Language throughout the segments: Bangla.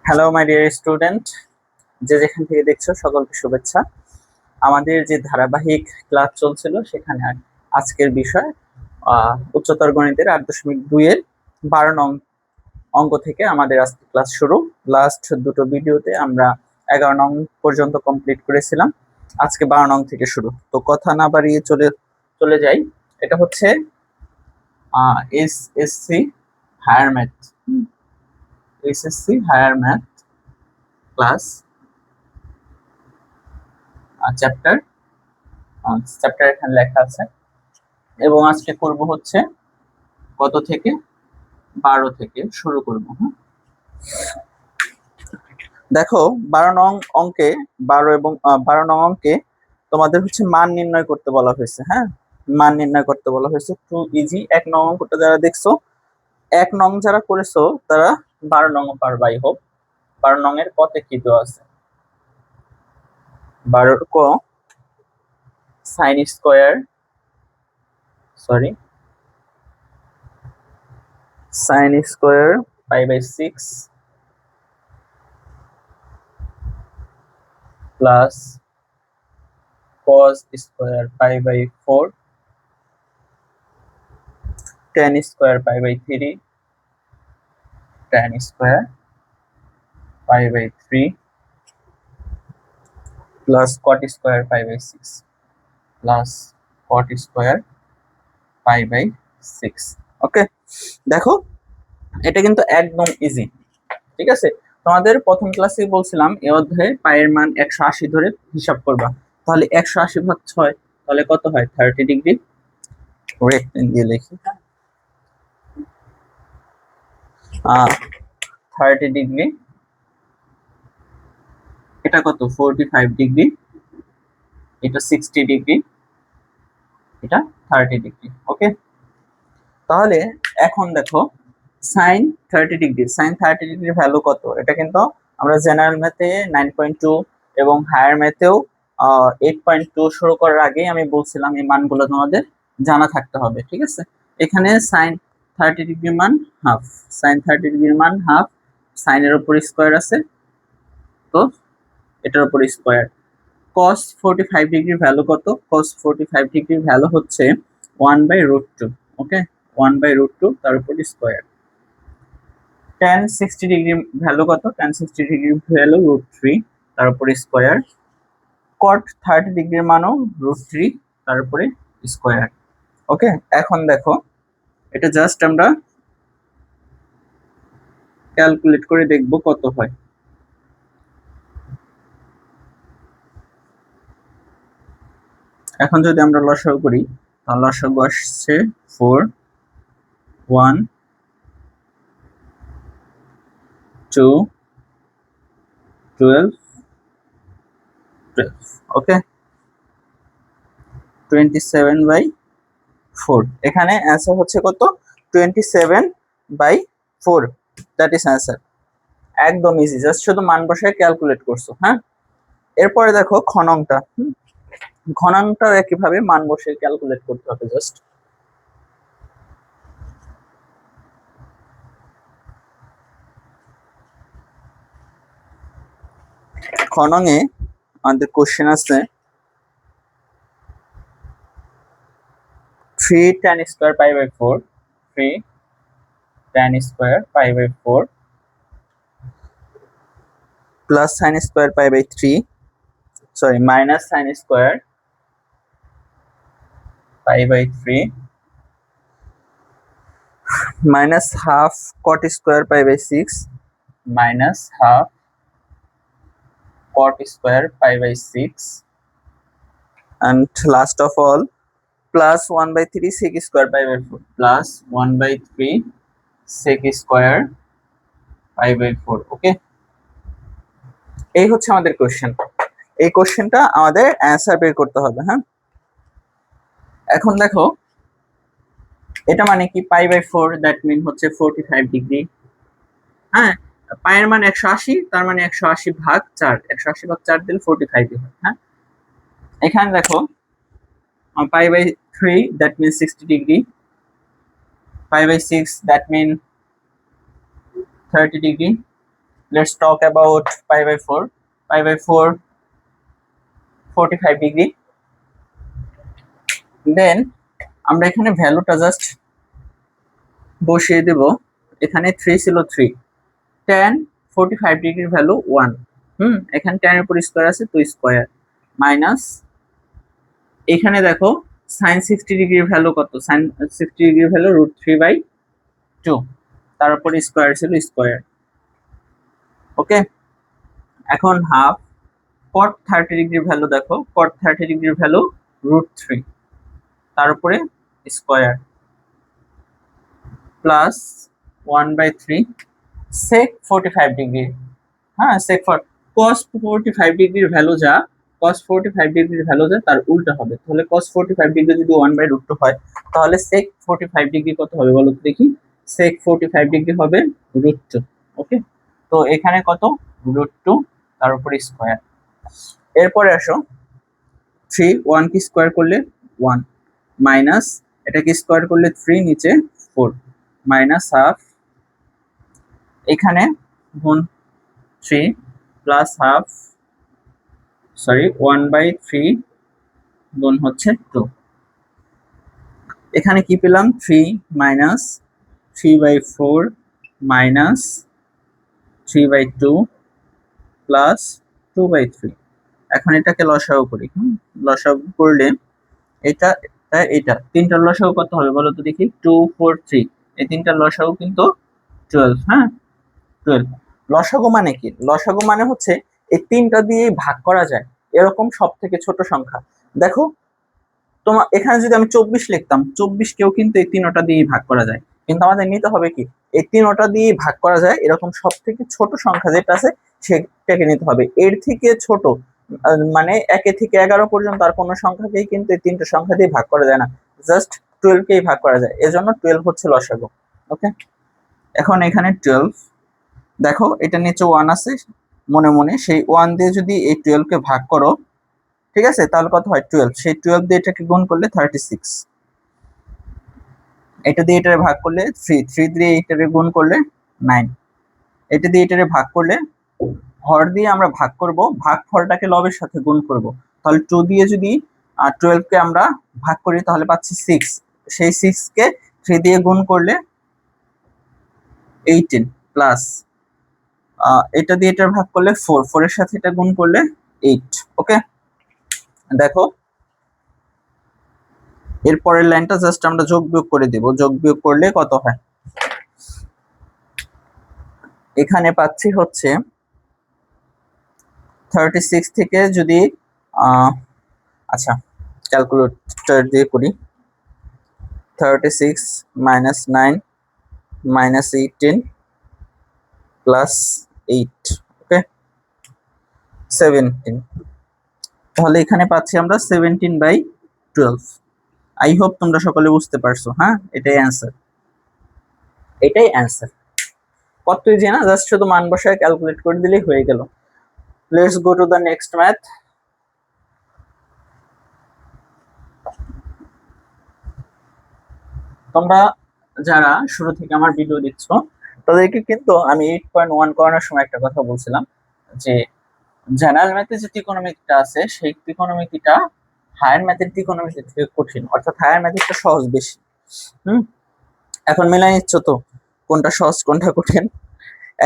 হ্যালো মাই ডিয়ার স্টুডেন্ট, যে যেখান থেকে দেখছো সকলকে শুভেচ্ছা। আমাদের যে ধারাবাহিক ক্লাস চলছিল সেখানে আজকের বিষয় উচ্চতর গণিতের 8.2 এর 12 নং অঙ্ক থেকে আমাদের আজকে ক্লাস শুরু। লাস্ট দুটো ভিডিওতে আমরা 11 নং পর্যন্ত কমপ্লিট করেছিলাম, আজকে 12 নং থেকে শুরু। তো কথা না বাড়িয়ে চলে যাই। এটা হচ্ছে SSC higher math, SSC higher math class chapter chapter এখানে লেখা আছে। এবং আজকে করব হচ্ছে কত থেকে 12 থেকে শুরু করব। দেখো 12 নং অঙ্কে 12 নং অঙ্কে তোমাদের হচ্ছে মান নির্ণয় করতে বলা হয়েছে। হ্যাঁ, মান নির্ণয় করতে বলা হয়েছে, টু ইজি। 1 নং অঙ্কটা যারা দেখছো, 1 নং যারা করেছো তারা 12 নং পারবাই হোক। 12 নং এর কতে কি দেওয়া আছে? 12 ক sine square π/6 plus cos square π/4 tan square π/3 tan square π/3 plus cot square π/6 plus cot square π/6। Okay, দেখো এটা কিন্তু একদম ইজি। ঠিক আছে, তোমাদের প্রথম ক্লাসে বলছিলাম এই অধ্যায়ে পায়ের মান 180 ধরে হিসাব করবা। তাহলে 180 ভাগ 6 তাহলে কত হয়? 30 ডিগ্রি। রেড পেন দিয়ে লিখি, 30 ডিগ্রি। এটা কত? 45 ডিগ্রি। এটা 60 ডিগ্রি, এটা 30 ডিগ্রি। ওকে, তাহলে এখন দেখো সাইন 30 ডিগ্রি, সাইন 30 ডিগ্রির ভ্যালু কত? এটা কিন্তু আমরা জেনারেল ম্যাথে 9.2 এবং হায়ার ম্যাথেও 8.2 শুরু করার আগেই আমি বলছিলাম এই মানগুলো তোমাদের জানা থাকতে হবে। ঠিক আছে, এখানে সাইন 30 ডিগ্রির মান হাফ, সাইন 30 ডিগ্রির মান হাফ, সাইনের উপর স্কোয়ার আছে তো এটার উপর স্কোয়ার। cos 45 ডিগ্রির ভ্যালু কত? cos 45 ডিগ্রির ভ্যালু হচ্ছে 1/√2। ওকে, 1/√2 তার উপর স্কোয়ার। tan 60 ডিগ্রির ভ্যালু কত? tan 60 ডিগ্রির ভ্যালু √3 তার উপর স্কোয়ার। cot 30 ডিগ্রির মানও √3 তার উপরে স্কোয়ার। ওকে, এখন দেখো এটা জাস্ট আমরা ক্যালকুলেট করে দেখব কত হয়। এখন যদি আমরা লসাগু করি তাহলে লসাগু আসছে 4 1 2 12 12। ওকে, 27/4। এখানে অ্যান্সার হচ্ছে কত? 27/4, দ্যাট ইজ অ্যান্সার। একদম ইজি, জাস্ট শুধু মান বসায় ক্যালকুলেট করছো। হ্যাঁ, এরপরে দেখো ঘনংটা। ঘনংটাও একইভাবে মান বসে ক্যালকুলেট করতে হবে। জাস্ট ঘনঙে আমাদের কোশ্চেন আছে 3 tan স্কয়ার π/4, 3 tan স্কয়ার π/4 প্লাস sin square π/3, sorry minus sin square π/3 minus half cot square π/6 minus half cot square π/6 and last of all plus 1/3 sec square π/4 plus 1/3 sec square π/4। ওকে, এই হচ্ছে আমাদের কোশ্চেন। এই কোশ্চেনটা আমাদের অ্যান্সার বের করতে হবে। হ্যাঁ, এখন দেখো এটা মানে কি? π/4 দ্যাট মিন হচ্ছে 45 ডিগ্রি। হ্যাঁ, পায়ের মান 180, তার মানে 180 ভাগ 4, 180 ভাগ 4 দিলে 45 হয়। হ্যাঁ, এখানে দেখো π/3 that mean 60 degree, π/6 that mean 30 degree, let's talk about pi by 4. Pi by 4 45 degree. Then আমরা এখানে ভ্যালুটা জাস্ট বসিয়ে দেব। এখানে 3 ছিল 3, tan 45 ডিগ্রির ভ্যালু 1, এখানে tan এর উপর স্কয়ার আছে তো স্কয়ার, মাইনাস এখানে দেখো sin 60 ডিগ্রির ভ্যালু কত, sin 60 ডিগ্রির ভ্যালু √3/2, তার উপর স্কয়ার ছিল স্কয়ার। ওকে, এখন হাফ cot 30 ডিগ্রির ভ্যালু দেখো, cot 30 ডিগ্রির ভ্যালু √3, তার উপরে স্কয়ার, প্লাস 1/3 sec 45 ডিগ্রি। হ্যাঁ, sec cos 45 ডিগ্রির ভ্যালু যা, cos 45 ডিগ্রির ভ্যালু যা তার উল্টো হবে। তাহলে cos 45 ডিগ্রি যদি 1/√2 হয়, তাহলে sec 45 ডিগ্রি কত হবে বলো তো দেখি? sec 45 ডিগ্রি হবে √2। ওকে, তো এখানে কত, √2 তার উপর স্কয়ার। এরপরে আসো 3, 1 কি স্কয়ার করলে 1, মাইনাস এটাকে স্কয়ার করলে 3, নিচে 4, মাইনাস হাফ, এখানে গুণ 3 প্লাস হাফ, সরি 1/3 গুণ হচ্ছে 2। এখানে কি পেলাম, 3 মাইনাস 3/4 মাইনাস 3/2 প্লাস 2/3। এখন এটাকে লসাগু করি। লসাগু করলে এটা এটা তিনটার লসাগু কত হবে বলো তো দেখি? 2, 4, 3, এই তিনটার লসাগু কিন্তু 12। হ্যাঁ, 12। লসাগু মানে কি? লসাগু মানে হচ্ছে এই তিনটা দিয়ে ভাগ করা যায় এরকম সব থেকে ছোট সংখ্যা। দেখো তোমার এখানে যদি আমি 24 লিখতাম, 24 কেও কিন্তু এই তিনটা দিয়ে ভাগ করা যায়, কিন্তু আমাদের নিতে হবে কি, এই তিনটা দিয়ে ভাগ করা যায় এরকম সব থেকে ছোট সংখ্যা যেটা আছে সেটাকে নিতে হবে। এর থেকে ছোট মানে 1 থেকে 11 পর্যন্ত আর কোনো সংখ্যাকেই কিন্তু এই তিনটা সংখ্যা দিয়ে ভাগ করা যায় না, জাস্ট 12 কেই ভাগ করা যায়, এজন্য 12 হচ্ছে লসাগু। ওকে, এখন এখানে 12, দেখো এটা নিচে 1 আছে, মনে মনে সেই 1 দিয়ে যদি এই 12 কে ভাগ করো, ঠিক আছে, তাহলে কত হয় 12, সেই 12 দিয়ে এটাকে গুণ করলে 36, এটা দিয়ে এটারে ভাগ করলে 3, 3 দিয়ে এটারে গুণ করলে 9, এটা দিয়ে এটারে ভাগ করলে, হর দিয়ে আমরা ভাগ করব, ভাগফলটাকে লবের সাথে গুণ করব, তাহলে 2 দিয়ে যদি 12 কে আমরা ভাগ করি তাহলে পাচ্ছি 6, সেই 6 কে 3 দিয়ে গুণ করলে 18, প্লাস এটা দিয়ে এটা ভাগ করলে 4, 4 এর সাথে এটা গুণ করলে 8। ওকে, দেখো এর পরের লাইনটা জাস্ট আমরা যোগ বিয়োগ করে দেব, যোগ বিয়োগ করলে কত হয়, এখানে পাচ্ছি হচ্ছে 36 থেকে যদি আচ্ছা ক্যালকুলেটর দিয়ে করি, 36 মাইনাস 9 মাইনাস 18 প্লাস 8, ওকে 17, তাহলে এখানে পাচ্ছি আমরা 17/12। আই হোপ তোমরা সকলে বুঝতে পারছো। হ্যাঁ, এটাই অ্যান্সার, এটাই অ্যান্সার। কত ইজি না, জাস্ট শুধু মান বসায় ক্যালকুলেট করে দিলেই হয়ে গেল। Let's go to the next math. তোমরা যারা শুরু থেকে আমার ভিডিও দেখছো তাদেরকে কিন্তু আমি 8.1 করানোর সময় একটা কথা বলছিলাম যে জেনারেল ম্যাথে যে ত্রিকোণমিতিটা আছে সেই ত্রিকোণমিতিটা হায়ার ম্যাথের ত্রিকোণমিতি থেকে কঠিন, অর্থাৎ হায়ার ম্যাথেরটা সহজ বেশি। এখন মিলাই নিচ্ছ তো কোনটা সহজ কোনটা কঠিন।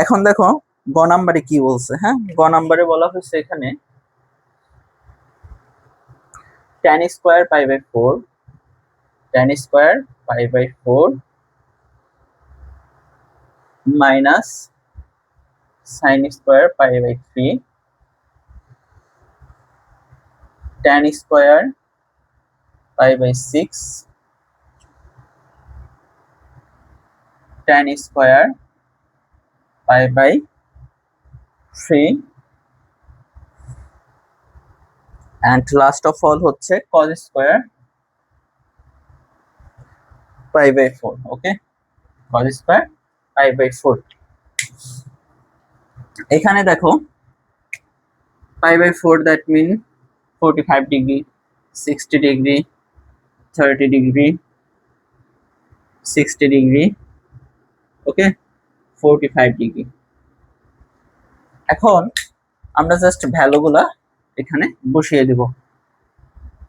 এখন দেখো গ নাম্বারে কি বলছে। হ্যাঁ, গ নাম্বারে বলা হয়েছে এখানে tan square π/4, tan square π/4 minus sin square π/3, tan square π/6, tan square π/3, and last of all হচ্ছে cos square π/4। Okay, cos square π/4। এখানে দেখো π/4 that mean 45 degree, 60 degree, 30 degree, 60 degree, okay 45 degree. এখন আমরা জাস্ট ভ্যালুগুলা এখানে বসিয়ে দিব।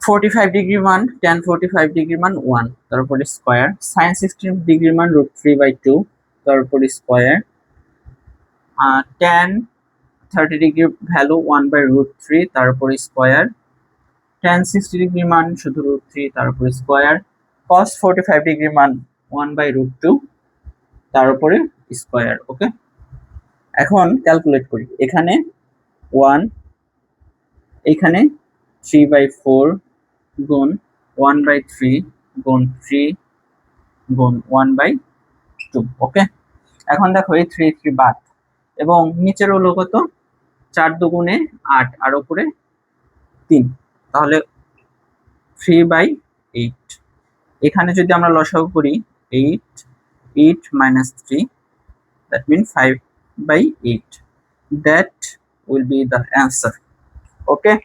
45 ডিগ্রি মান tan 45 ডিগ্রি মান 1, তার উপর স্কয়ার। sin 60 ডিগ্রি মান √3/2, তার উপর স্কয়ার। tan 30 ডিগ্রি ভ্যালু 1/√3, তার উপর স্কয়ার। tan 60 ডিগ্রি মান শুধু √3, তার উপর স্কয়ার। cos 45 ডিগ্রি মান 1/√2, তার উপরে স্কয়ার। ওকে, এখন ক্যালকুলেট করি। এখানে 1, এখানে 3/4 গুণ 1/3 গুণ 3 গুণ 1/2। ওকে, এখন দেখো এই 3 বাদ, এবং নিচের হলো কত, 4 দুগুণে 8 আর উপরে 3, তাহলে 3/8। এখানে যদি আমরা লসাগু করি 8 - 3, that means 5/8. That will be the answer. Okay,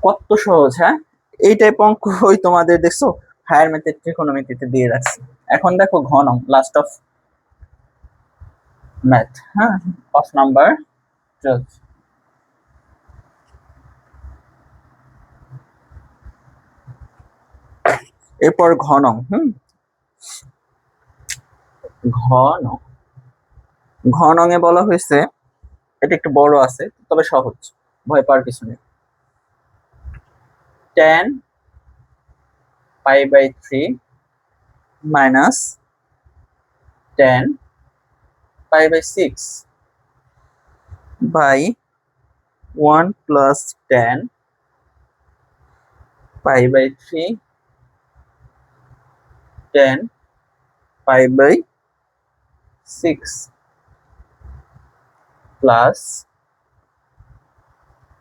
কত সহজ। হ্যাঁ, এই টাইপ অঙ্ক ওই তোমাদের দেখছো হায়ার ম্যাথের ত্রিকোণমিতিতে দিয়ে রাখছি। এখন দেখো ঘ নং, লাস্ট অফ ম্যাথ, হ্যাঁ, অফ নাম্বার 12। এরপর ঘ নং, ঘ নং, ঘ নং এ বলা হয়েছে, এটা একটু বড় আছে তবে সহজ, ভয় পাওয়ার কিছু নেই। tan π/3 minus tan π/6 by 1 plus tan π/3 tan π/6 plus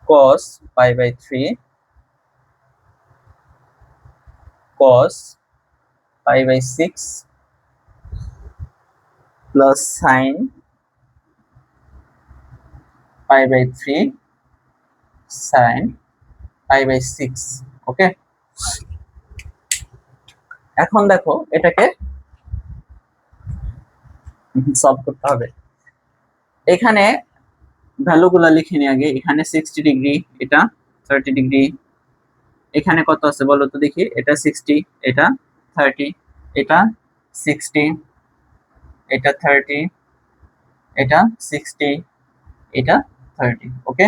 cos π/3 cos π/6 plus sin π/3 sin π/6। ওকে, এখন দেখো এটাকে সলভ করতে হবে। এখানে ভ্যালুগুলা লিখে নি আগে। এখানে 60 ডিগ্রি, এটা 30 ডিগ্রি। এখানে কত আছে বলো তো দেখি। এটা 60, এটা 30, এটা 60, এটা 30, এটা 60, এটা 30। ওকে,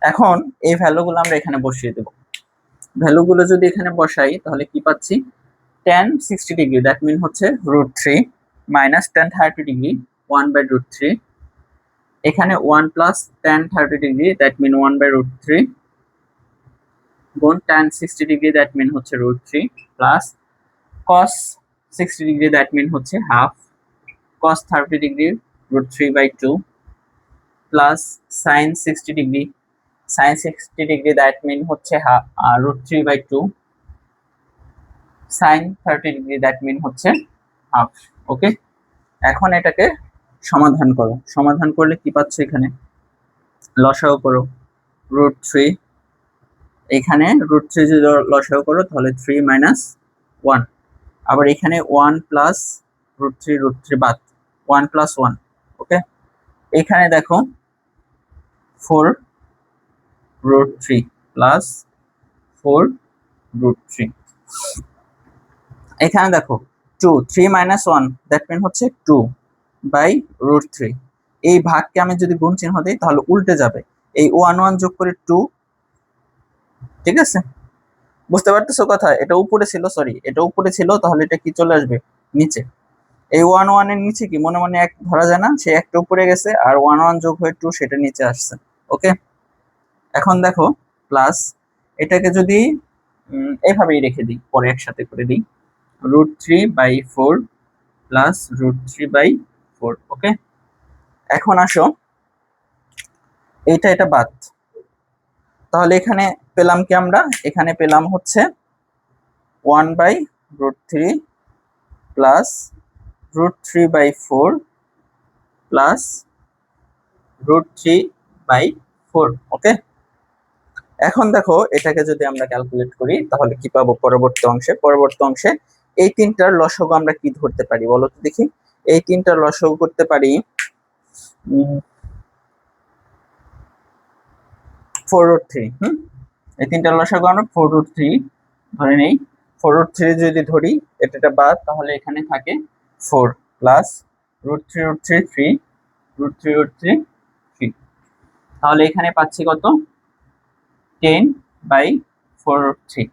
এখন এই ভ্যালুগুলো আমরা এখানে বসিয়ে দেব। ভ্যালুগুলো যদি এখানে বসাই তাহলে কি পাচ্ছি, tan 60 ডিগ্রি দ্যাট মিন হচ্ছে √3 মাইনাস tan 30 ডিগ্রি 1/√3। এখানে 1 plus tan 30 degree that mean 1/√3 গুণ tan 60 ডিগ্রি দ্যাট মিন হচ্ছে √3 plus cos 60 degree that mean হচ্ছে half, cos 30 degree √3/2 plus sin 60 degree sin 60 degree that mean হচ্ছে √3/2 sin 30 ডিগ্রি দ্যাট মিন হচ্ছে হাফ। ওকে, এখন এটাকে সমাধান করো। সমাধান করলে কি পাচ্ছ, এখানে লসাগু করো √3, এখানে √3 যদি লসাগু করো তাহলে 3 - 1, আবার এখানে 1 প্লাস √3 বাদ, 1 + 1। ওকে, এখানে দেখো 4√3 প্লাস 4√3, এখানে দেখো 2, 3 - 1 দ্যাট মিন হচ্ছে 2/√3। এই ভাগকে আমি যদি গুণ চিহ্ন দিই তাহলে উল্টে যাবে, এই 1 যোগ করে 2। ঠিক আছে, বুঝতে পারতেছো কথা? এটা উপরে ছিল, সরি এটা উপরে ছিল, তাহলে এটা কি চলে আসবে নিচে। এই 1 এর নিচে কি মনে মনে 1 ধরা যায় না, সে একটা উপরে গেছে, আর 1 যোগ হয়ে 2 সেটা নিচে আসছে। ওকে, এখন দেখো প্লাস এটাকে যদি এইভাবেই রেখে দিই, পরে একসাথে করে দিই, √3/4 প্লাস √3/4। ওকে, এখন আসো এটা বাদ, তাহলে এখানে পেলাম কি আমরা, এখানে পেলাম হচ্ছে 1/√3 প্লাস √3/4 প্লাস √3/4। ওকে, এখন দেখো এটাকে যদি আমরা ক্যালকুলেট করি তাহলে কি পাবো পরবর্তী অংশে। পরবর্তী অংশে এই তিনটার লসাগু আমরা কি ধরতে পারি বলো তো দেখি। এই তিনটা লসাগু করতে পারি 4√3। এই তিনটা লসাগু আমরা 4√3 ধরে নেই। 4√3 যদি ধরি এটা বাদ, তাহলে এখানে থাকে 4 প্লাস √3 3 √3 3। তাহলে এখানে পাচ্ছি কত 10/4√3।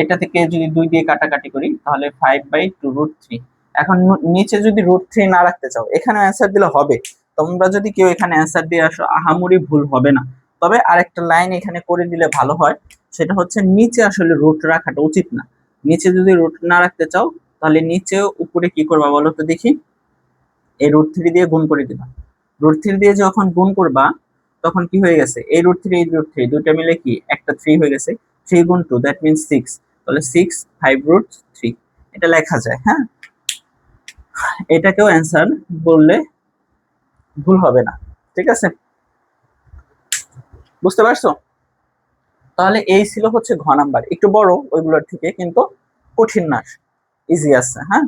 এটা থেকে যদি 2 দিয়ে কাটাকাটি করি তাহলে 5/2√3। এখন নিচে যদি √3 না রাখতে চাও, এখানে অ্যান্সার দিলে হবে। তোমরা যদি কেউ এখানে অ্যান্সার দিয়ে আসো আহামরি ভুল হবে না, তবে আরেকটা লাইন এখানে করে দিলে ভালো হয়। সেটা হচ্ছে নিচে আসলে রুট রাখাটা উচিত না। নিচে যদি রুট না রাখতে চাও তাহলে নিচে উপরে কি করবা বলো তো দেখি, এই √3 দিয়ে গুণ করে দিবা। √3 দিয়ে যখন গুণ করবা তখন কি হয়ে গেছে, এই √3 এই √3 দুটো মিলে কি একটা 3 হয়ে গেছে। 3 গুণ 2 দ্যাট মিন্স 6। তাহলে 6 5√3 এটা লেখা যায়। হ্যাঁ, এটাকেও অ্যান্সার বললে ভুল হবে না। ঠিক আছে, বুঝতে পারছো? তাহলে এই ছিল হচ্ছে ঘ নাম্বার, একটু বড় ওইগুলোর থেকে, কিন্তু কঠিন না, ইজি আছে। হ্যাঁ,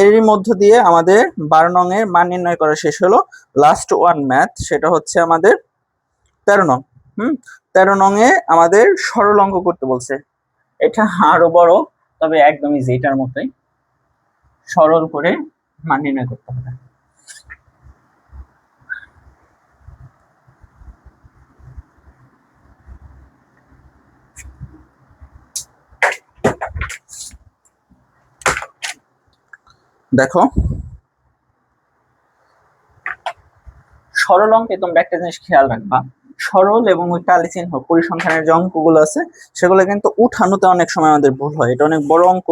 এরই মধ্য দিয়ে আমাদের 12 নং এর মান নির্ণয় করা শেষ হলো। লাস্ট ওয়ান ম্যাথ, সেটা হচ্ছে আমাদের 13 নং। 13 নং এ আমাদের সরল অঙ্ক করতে বলছে। এটা আরো বড়, তবে একদম ইজি, এটার মতোই সরল করে মান নির্ণয় করতে হবে। দেখো, সরল অঙ্কে তোমরা একটা জিনিস খেয়াল রাখবা, সরল এবং ওই টালি চিহ্ন পরিসংখ্যানের যে অঙ্কগুলো আছে সেগুলো কিন্তু উঠানোতে অনেক সময় আমাদের ভুল হয়। এটা অনেক বড় অঙ্ক,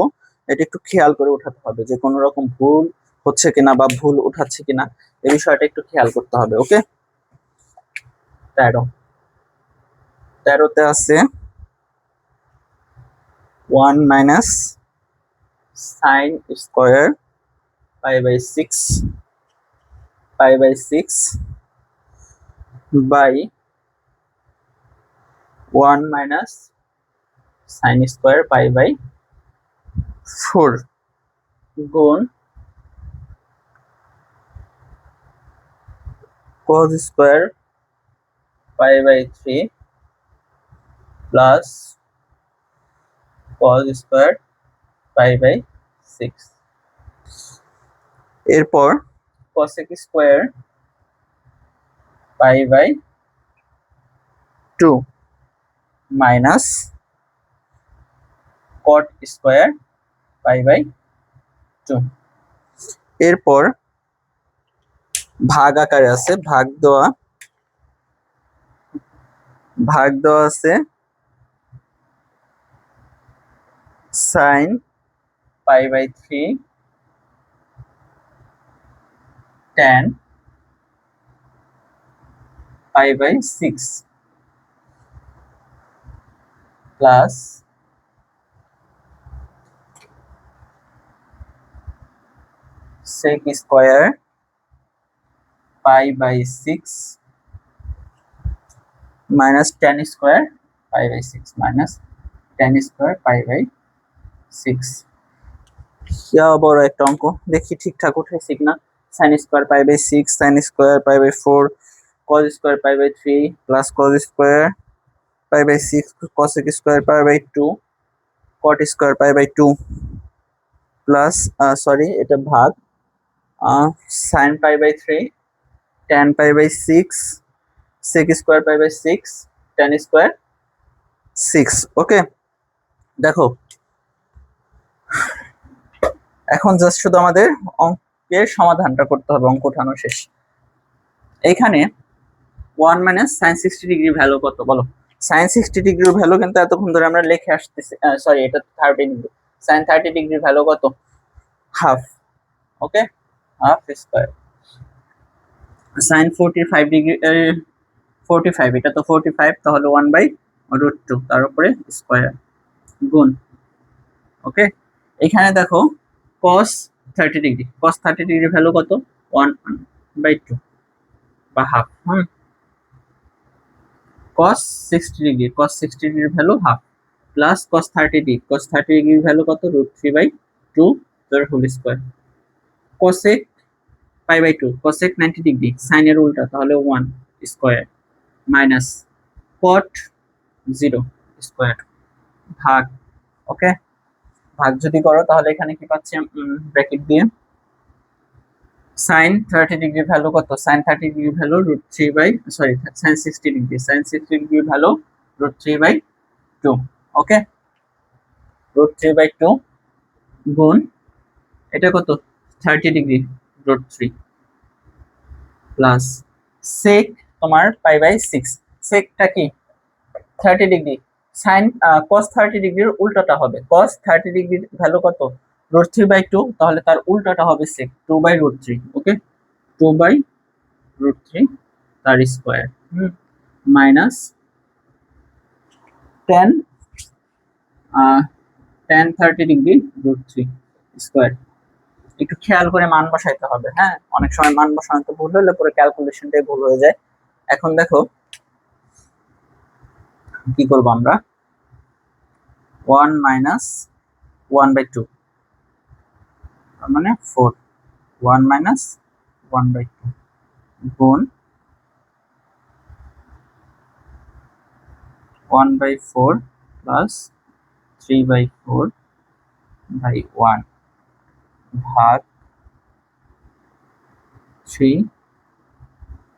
এটা একটু খেয়াল করে উঠাতে হবে যে কোনো রকম ভুল হচ্ছে কিনা বা ভুল উঠাচ্ছে কিনা, এই বিষয়টা একটু খেয়াল করতে হবে। ওকে, 13তে আছে 1 minus sine square π/6 π/6 by 1 minus sine square π/4 গুণ cos square π/3 plus cos square π/6। এরপর cosec square π/2 minus cot square π/2। এরপর ভাগ আকারে আছে, ভাগ দেওয়া আছে sin π/3 tan π/6 plus sec square π/6 minus tan square π/6 minus tan square π/6। বড় একটা অঙ্ক, দেখি ঠিকঠাক উঠেছি কিনা। sin square π/6 sin square π/4 cos square π/3 plus cos square π/6 cosec square π/2 cot square π/2 plus sorry এটা ভাগ sin π/3 tan π/6 sec square π/6 tan square 6। Okay, দেখো এখন জাস্ট শুধু আমাদের অঙ্কের সমাধানটা করতে হবে, অঙ্ক উঠানো শেষ। এইখানে 1 মাইনাস সাইন 60 ডিগ্রি ভ্যালু কত বলো? সাইন 60 ডিগ্রির ভ্যালু কিন্তু এতক্ষণ ধরে আমরা লিখে আসতেছি, সরি এটা 30 ডিগ্রি। সাইন 30 ডিগ্রির ভ্যালু কত? হাফ। ওকে, হাফ স্কয়ার। সাইন 45 ডিগ্রি 45, এটা তো 45, তাহলে 1/√2 তার উপরে স্কয়ার গুণ। ওকে, এখানে দেখো cos 30 ডিগ্রি, cos 30 ডিগ্রির ভ্যালু কত? 1/2 বা হাফ। cos 60 ডিগ্রি, cos 60 ডিগ্রির value half plus cos 30 degree, cos 30 ডিগ্রির ভ্যালু কত? √3/2 তার whole square. Cosec pi by 2, cosec 90 degree সাইনের উল্টা, তাহলে 1 স্কয়ার মাইনাস কট 0 স্কয়ার ভাগ, ওকে, ভাগ যদি করো তাহলে এখানে কি পাচ্ছি ব্র্যাকেট দিয়ে sin 30 ডিগ্রি ভ্যালু কত, sin 30 degree value sin 60 degree, sin 60 degree value √3/2, ওকে, √3/2 গুণ এটা কত 30 ডিগ্রি √3 প্লাস sec তোমার π/6, secটা কি 30 ডিগ্রি, sin cos 30 ডিগ্রির উল্টাটা হবে, cos 30 ডিগ্রির ভ্যালু কত √3/2, তাহলে তার উল্টাটা হবে sec 2/√3, ওকে, 2/√3 তার square minus tan 30 degree √3 square. একটু খেয়াল করে মান বসাইতে হবে, হ্যাঁ, অনেক সময় মান বসানোতে ভুল হলে পরে ক্যালকুলেশনটাই ভুল হয়ে যায়। এখন দেখো কি করব আমরা, 1 মাইনাস 1/2 মানে 4, 1 মাইনাস 1/2 গুণ 1/4 প্লাস 3/4/1 ভাগ 3,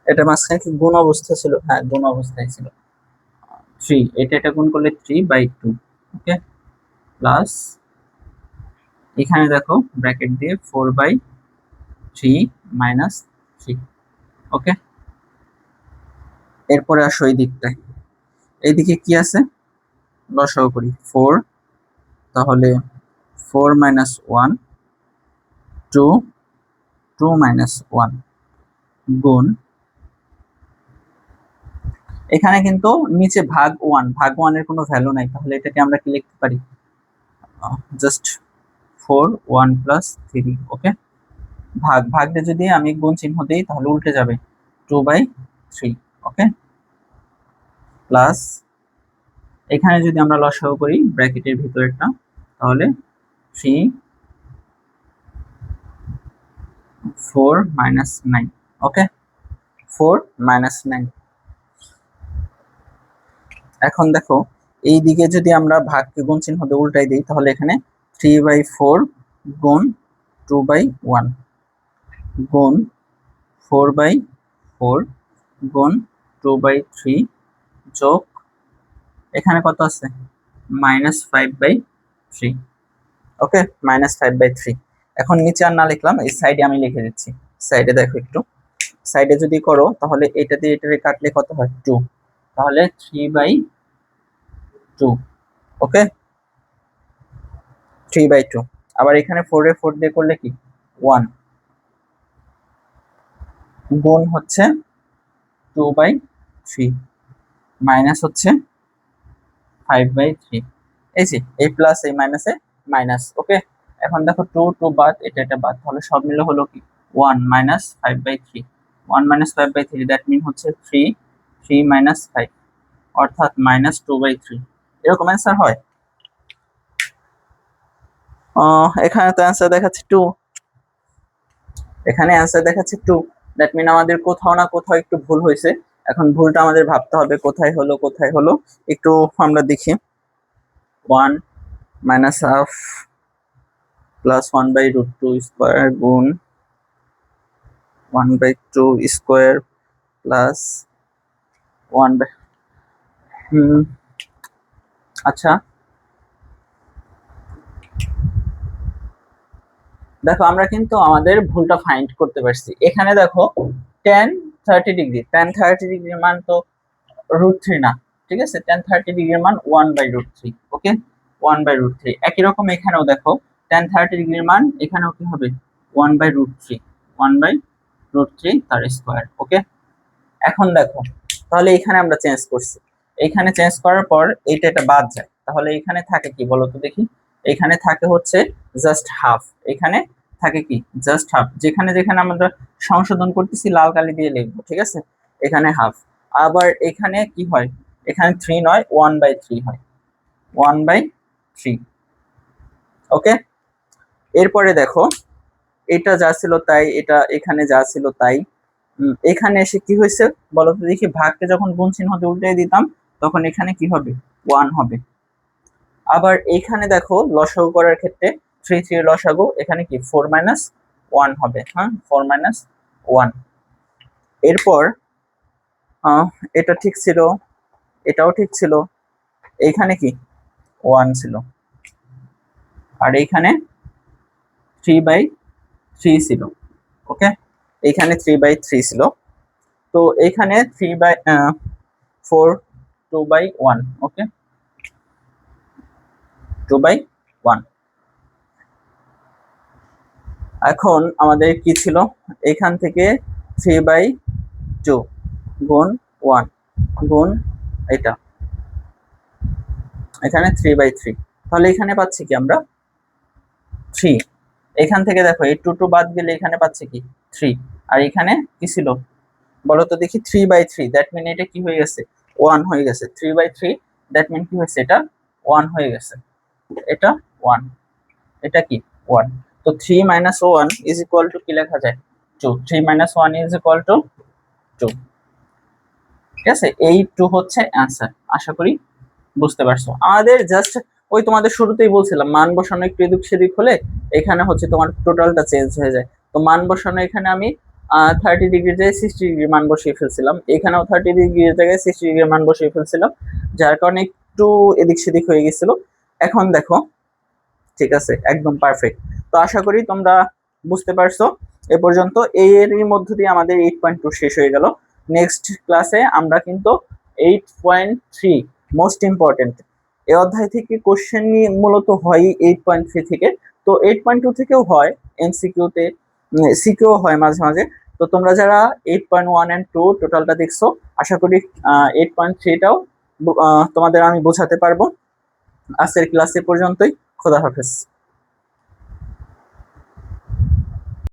এটা মাঝখানে কি গুণ অবস্থা ছিল, হ্যাঁ গুণ অবস্থায় ছিল 3, এটা গুণ করলে 3/2, ওকে, প্লাস এখানে দেখো ব্র্যাকেট দিয়ে 4/3 মাইনাস 3, ওকে। এরপরে আসো এই দিকটায়, এইদিকে কি আছে লসাগু করি 4, তাহলে 4 মাইনাস 1 2, 2 মাইনাস 1 গুণ, এখানে কিন্তু নিচে ভাগ 1 এর কোনো ভ্যালু নাই, তাহলে এটাকে আমরা কি লিখতে পারি জাস্ট 4 1 প্লাস 3, ওকে, ভাগ দিয়ে যদি আমি গুণ চিহ্ন দিই তাহলে উল্টে যাবে 2/3, ওকে, প্লাস এখানে যদি আমরা লসাগু করি ব্র্যাকেটের ভিতরেরটা তাহলে 3 4 মাইনাস 9, ওকে, 4 মাইনাস 9। এখন দেখো এই দিকে যদি আমরা ভাগকে গুণ চিহ্ন দিয়ে উল্টাই দিই তাহলে এখানে 3/4 গুণ 2/1 গুণ 4/4 গুণ 2/3 যোগ এখানে কত আছে -5/3, ওকে, -5/3। এখন নিচে আর না লিখলাম, এই সাইডে আমি লিখে দিচ্ছি, সাইডে দেখো একটু, সাইডে যদি করো তাহলে এটা দিয়ে এটা কাটলে কত হয় 2, তাহলে 3/2, ওকে, 3/2। আবার এখানে 4 এ 4 দিয়ে করলে কি 1 গুণ হচ্ছে 2/3 মাইনাস হচ্ছে 5/3, এই যে এই প্লাস এই মাইনাসে মাইনাস, ওকে। এখন দেখো 2 2 বাদ, এটা বাদ, তাহলে সব মিলে হলো কি 1 মাইনাস 5/3, 1 মাইনাস 5/3 দ্যাট মিন হচ্ছে 3 3 মাইনাস 5 অর্থাৎ -2/3, এরকম অ্যান্সার হয়। এখানে তো অ্যান্সার দেখাচ্ছে 2, এখানে অ্যান্সার দেখাচ্ছে 2, দ্যাট মিন আমাদের কোথাও না কোথাও একটু ভুল হয়েছে। এখন ভুলটা আমাদের ভাবতে হবে কোথায় হলো একটু আমরা দেখি, 1 মাইনাস হাফ প্লাস 1/√2 স্কয়ার গুণ 1/2 স্কয়ার প্লাস 1 আচ্ছা দেখো আমরা কিন্তু আমাদের ভুলটা ফাইন্ড করতে পারছি। এখানে দেখো tan 30 ডিগ্রি, tan 30 ডিগ্রির মান তো √3 না, ঠিক আছে, tan 30 ডিগ্রির মান 1/√3, ওকে, 1/√3। একই রকম এখানেও দেখো tan 30 ডিগ্রির মান এখানেও কি হবে 1/√3, 1/√3 তার স্কয়ার, ওকে। এখন দেখো তাহলে এখানে আমরা চেঞ্জ করছি, এইখানে চেঞ্জ করার পর এটা বাদ যায়, তাহলে এখানে থাকে কি বলো তো দেখি, এখানে থাকে হচ্ছে জাস্ট হাফ, এখানে থাকে কি জাস্ট হাফ, যেখানে যেখানে আমরা সংশোধন করতেছি লাল কালি দিয়ে লিখবো, ঠিক আছে, এখানে হাফ। আবার এখানে কি হয়, এখানে 3 নয় 1/3 হয়, 1/3, ওকে। এরপরে দেখো এটা যা ছিল তাই, এটা এখানে যা ছিল তাই। এখানে এসে কি হয়েছে বলতো দেখি, ভাগকে যখন গুণ চিহ্ন দিয়ে উল্টে দিতাম তখন এখানে কি হবে, 1 হবে। আবার এখানে দেখো লসাগু করার ক্ষেত্রে 3 3 এর লসাগু এখানে কি 4 - 1 হবে। হ্যাঁ, 4 - 1। এরপর এটা ঠিক ছিল, এটাও ঠিক ছিল, এইখানে কি 1 ছিল, আর এইখানে 3/3 ছিল। ওকে, এইখানে 3/3 ছিল। তো এইখানে 3/4 2/1। ওকে, 2/1। এখন আমাদের কি ছিল, এখান থেকে 3/2 গুণ 1 গুণ এটা, এখানে 3/3। তাহলে এখানে পাচ্ছি কি আমরা 3। এখান থেকে দেখো এই 2 2 বাদ গেলে এখানে পাচ্ছি কি 3। আর এখানে কি ছিল বলো তো দেখি, 3/3। দ্যাট মিন এটা কি হয়ে গেছে, 1 হয়ে গেছে। 3/3 দ্যাট মিন কি হয়েছে, এটা 1 হয়ে গেছে। এটা 1, এটা কি 1। তো 3 - 1 ইজ ইকুয়াল টু কি লেখা যায়, 2। 3 - 1 ইজ ইকুয়াল টু 2। ঠিক আছে, এই 2 হচ্ছে অ্যান্সার। আশা করি বুঝতে পারছো। আমাদের জাস্ট ওই তোমাদের শুরুতেই বলছিলাম, মান বসানো একটু এদিক সেদিক হলে এখানে হচ্ছে তোমার টোটালটা চেঞ্জ হয়ে যায়। তো মান বসানো এখানে আমি 30 ডিগ্রির জায়গায় 60 ডিগ্রি মান বসিয়ে ফেলছিলাম, এখানেও 30 ডিগ্রির জায়গায় 60 ডিগ্রি মান বসিয়ে ফেলছিলাম, যার কারণে একটু এদিক সেদিক হয়ে গেছিল। এখন দেখো ঠিক আছে, একদম পারফেক্ট। তো আশা করি তোমরা বুঝতে পারছো এ পর্যন্ত। এরই মধ্য দিয়ে আমাদের 8.2 শেষ হয়ে গেল। নেক্সট ক্লাসে আমরা কিন্তু 8.3 মোস্ট ইম্পর্টেন্ট, এই অধ্যায় থেকে কোশ্চেন নিয়ে মূলত হয় 8.3 থেকে। তো 8.2 থেকেও হয় এমসিকিউতে, সিকিউ হয় মাঝে মাঝে। তো তোমরা যারা 8.1 and 2 টোটালটা দেখছো, আশা করি 8.3টাও তোমাদের আমি বোঝাতে পারবো। আজকের ক্লাসে পর্যন্তই। খোদা হাফেজ।